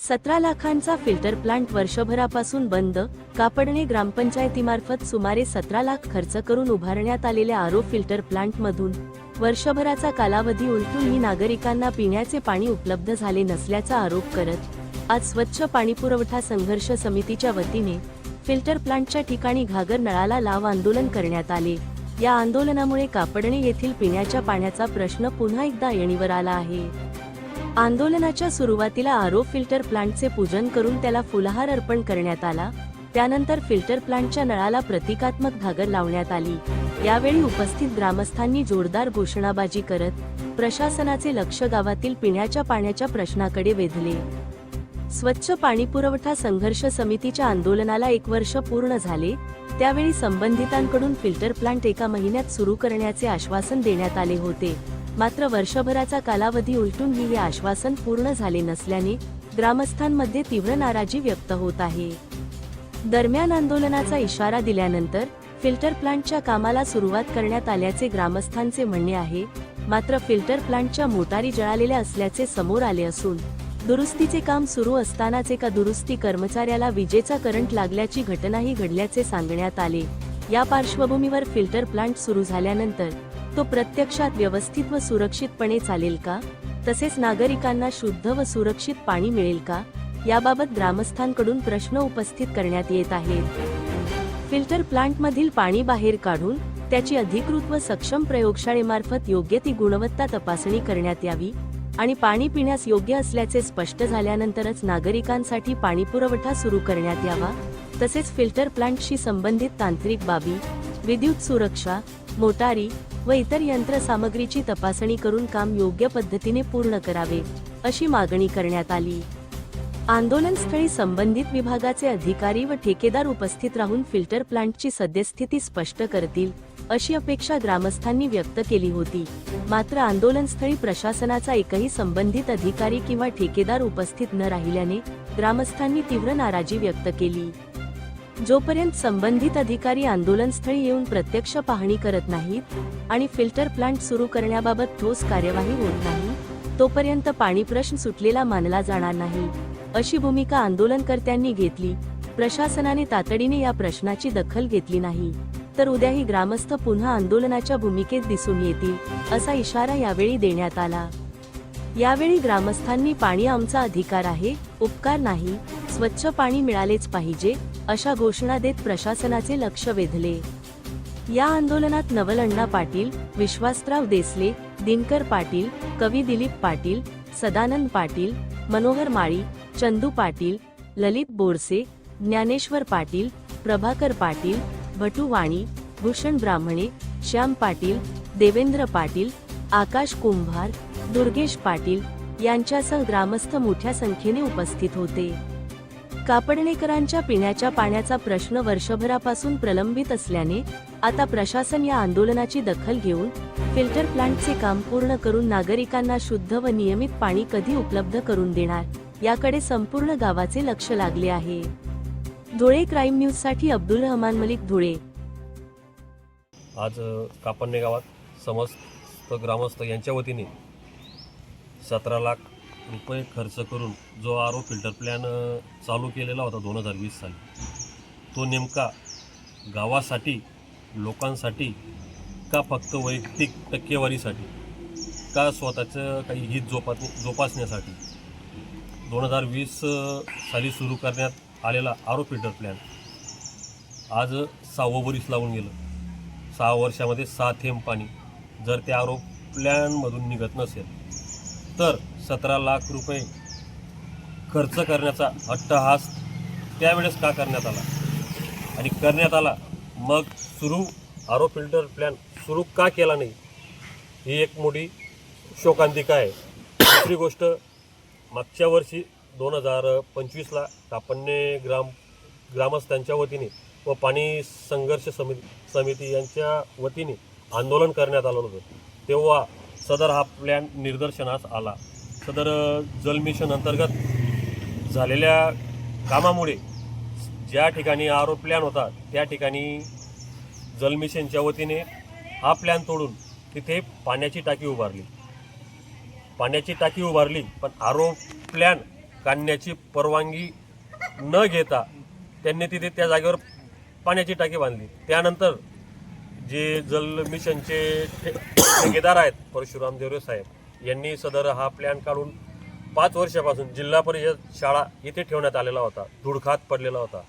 17 लाखांचा filter plant वर्षभरापासून बंद. कापडणे ग्रामपंचायतीमार्फत सुमारे 17 लाख खर्च करून उभारण्यात आलेल्या आरो फिल्टर प्लांटमधून वर्षभराचा कालावधी उलटूनही नागरिकांना पिण्याचे पाणी उपलब्ध झाले नसल्याचा आरोप करत आज स्वच्छ पाणीपुरवठा संघर्ष समितीच्या वतीने फिल्टर प्लांटच्या ठिकाणी घागर नळाला लाव आंदोलन करण्यात आले. या आंदोलनामुळे कापडणे येथील पिण्याच्या पाण्याचा प्रश्न पुन्हा एकदा ऐरणीवर आला आहे. आंदोलनाच्या सुरुवातीला आरो फिल्टर प्लांटचे पूजन करून त्याला फुलहार अर्पण करण्यात आला. त्यानंतर फिल्टर प्लांटच्या नळाला प्रतिकात्मक घागर लावण्यात आली. यावेळी उपस्थित ग्रामस्थांनी जोरदार घोषणाबाजी करत प्रशासनाचे लक्ष गावातील पिण्याच्या पाण्याच्या प्रश्नाकडे वेधले. स्वच्छ पाणीपुरवठा संघर्ष समितीच्या आंदोलनाला 1 वर्ष पूर्ण झाले. त्यावेळी संबंधितांकडून फिल्टर प्लांट 1 महिन्यात सुरू करण्याचे आश्वासन देण्यात आले होते. मात्र वर्षभराचा कालावधी उलटूनही हे आश्वासन पूर्ण झाले नसल्याने ग्रामस्थांमध्ये तीव्र नाराजी व्यक्त होत आहे. दरम्यान आंदोलनाचा इशारा दिल्यानंतर फिल्टर प्लांटच्या कामाला सुरुवात करण्यात आल्याचे ग्रामस्थांचे म्हणणे आहे. मात्र फिल्टर प्लांटच्या मोटारी जळालेल्या असल्याचे समोर आले असून दुरुस्तीचे काम सुरू असतानाच एका दुरुस्ती कर्मचाऱ्याला विजेचा करंट लागल्याची घटनाही घडल्याचे सांगण्यात आले. या पार्श्वभूमीवर फिल्टर प्लांट सुरू झाल्यानंतर तो प्रत्यक्षात व्यवस्थित व सुरक्षितपणे चालेल का, तसेच नागरिकांना शुद्ध व सुरक्षित पाणी मिळेल का, याबाबत ग्रामस्थांकडून प्रश्न उपस्थित करण्यात येत आहेत. फिल्टर प्लांटमधील पाणी बाहेर काढून त्याची अधिकृत व सक्षम प्रयोगशाळेमार्फत योग्य ती गुणवत्ता तपासणी करण्यात यावी आणि पाणी पिण्यास योग्य असल्याचे स्पष्ट झाल्यानंतरच नागरिकांसाठी पाणीपुरवठा सुरू करण्यात यावा. तसेच फिल्टर प्लांटशी संबंधित तांत्रिक बाबी, विद्युत सुरक्षा, मोटारी व इतर यंत्रसामग्रीची तपासणी करून काम योग्य पद्धतीने पूर्ण करावे, अशी मागणी करण्यात आली. आंदोलनस्थळी संबंधित विभागाचे अधिकारी व ठेकेदार उपस्थित राहून फिल्टर प्लांटची सद्यस्थिती स्पष्ट करतील, अशी अपेक्षा ग्रामस्थांनी व्यक्त केली होती. मात्र आंदोलनस्थळी प्रशासनाचा एकही संबंधित अधिकारी किंवा ठेकेदार उपस्थित न राहिल्याने ग्रामस्थांनी तीव्र नाराजी व्यक्त केली. जोपर्यंत संबंधित अधिकारी आंदोलनस्थळी येऊन प्रत्यक्ष पाहणी करत नाहीत आणि फिल्टर प्लांट सुरू करण्याबाबत ठोस कार्यवाही होत नाही, तोपर्यंत पाणी प्रश्न सुटलेला मानला जाणार नाही, अशी भूमिका आंदोलनकर्त्यांनी घेतली. प्रशासनाने तातडीने या प्रश्नाची दखल घेतली नाही तर उद्याही ग्रामस्थ पुन्हा आंदोलनाच्या भूमिकेत दिसून येतील, असा इशारा यावेळी देण्यात आला. यावेळी ग्रामस्थांनी पाणी आमचा अधिकार आहे, उपकार नाही, स्वच्छ पाणी मिळालेच पाहिजे, अशा घोषणा देत प्रशासनाचे लक्ष वेधले. या आंदोलनात नवलअण्णा पाटील, विश्वासराव देसले, दिनकर पाटील, कवी दिलीप पाटील, सदानंद पाटील, मनोहर माळी, चंदू पाटील, ललित बोरसे, ज्ञानेश्वर पाटील, प्रभाकर पाटील, भटू वाणी, भूषण ब्राह्मणे, श्याम पाटील, देवेंद्र पाटील, आकाश कुंभार, दुर्गेश पाटील यांच्यासह ग्रामस्थ मोठ्या संख्येने उपस्थित होते. कापडणेकरांच्या पिण्याच्या पाण्याचा प्रश्न वर्षभरापासून प्रलंबित असल्याने आता प्रशासन या आंदोलनाची दखल घेऊन फिल्टर प्लांटचे काम पूर्ण करून नागरिकांना शुद्ध व नियमित पाणी कधी उपलब्ध करून देणार, याकडे संपूर्ण गावाचे लक्ष लागले आहे. धुळे क्राईम न्यूज साठी अब्दुल रहमान मलिक, धुळे. आज कापडणे गावात समस्त ग्रामस्थ यांच्या वतीने 17 लाख रुपये खर्च करून जो आरो फिल्टर प्लॅन चालू केलेला होता 2020 साली, तो नेमका गावासाठी, लोकांसाठी का फक्त वैयक्तिक टक्केवारीसाठी, का स्वतःचं काही हित जोपासण्यासाठी 2020 साली सुरू करण्यात आलेला आरो फिल्टर प्लॅन आज 6वं वर्ष लागून गेलं. 6 वर्षामध्ये 6 थेंब पाणी जर त्या आरो प्लॅनमधून निघत नसेल तर 17 लाख रुपये खर्च करण्याचा अट्टहास त्यावेळेस का करण्यात आला आणि करण्यात आला मग सुरू आरो फिल्टर प्लॅन सुरू का केला नाही, ही एक मोठी शोकांतिका आहे. दुसरी गोष्ट, मागच्या वर्षी 2025ला कापडणे ग्रामस्थांच्या वतीने व पाणी संघर्ष समिती यांच्या वतीने आंदोलन करण्यात आलं होतं. तेव्हा सदर हा प्लॅन निदर्शनास आला. सदर जल मिशन अंतर्गत झालेल्या कामामुळे ज्या ठिकाणी आरो प्लॅन होता त्या ठिकाणी जल मिशनच्या वतीने हा प्लॅन तोडून तिथे पाण्याची टाकी उभारली. पण आरो प्लॅन काढण्याची परवानगी न घेता त्यांनी तिथे त्या जागेवर पाण्याची टाकी बांधली. त्यानंतर जे जल मिशनचे ठेकेदार आहेत परशुराम देवरे साहेब यांनी सदर हा प्लॅन काढून 5 वर्षापासून जिल्हा परिषद शाळा इथे ठेवण्यात आलेला होता. धुडखात पडलेला होता.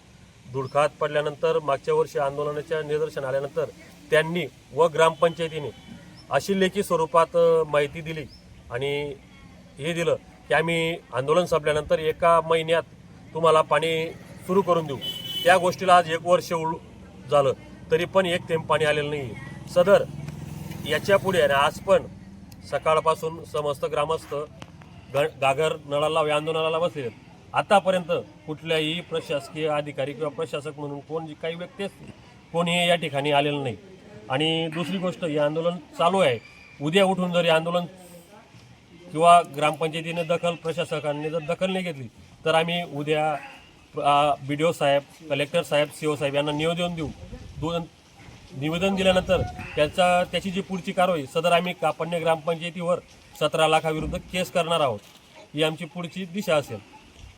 धुडखात पडल्यानंतर मागच्या वर्षी आंदोलनाच्या निदर्शन आल्यानंतर त्यांनी व ग्रामपंचायतीने अशी लेखी स्वरूपात माहिती दिली आणि हे दिलं की आम्ही आंदोलन संपल्यानंतर 1 महिन्यात तुम्हाला पाणी सुरू करून देऊ. त्या गोष्टीला आज 1 वर्ष झालं तरी पण 1 थेंब पाणी आलेलं नाही. सदर याच्या पुढे आणि आज पण सकाळपासून समस्त ग्रामस्थ गागर नळाला लावे आंदोलनाला बसले. आतापर्यंत कुठल्याही प्रशासकीय अधिकारी किंवा प्रशासक म्हणून काही व्यक्ती असतील कोणीही या ठिकाणी आलेलं नाही. आणि दुसरी गोष्ट, हे आंदोलन चालू आहे. उद्या उठून जर हे आंदोलन किंवा ग्रामपंचायतीने प्रशासकांनी जर दखल नाही घेतली तर आम्ही उद्या BDO साहेब, कलेक्टर साहेब, CO साहेब यांना निवेदन दिल्यानंतर त्याची जी पुढची कारवाई सदर आम्ही कापडणे ग्रामपंचायतीवर 17 लाखाविरुद्ध केस करणार आहोत. ही आमची पुढची दिशा असेल.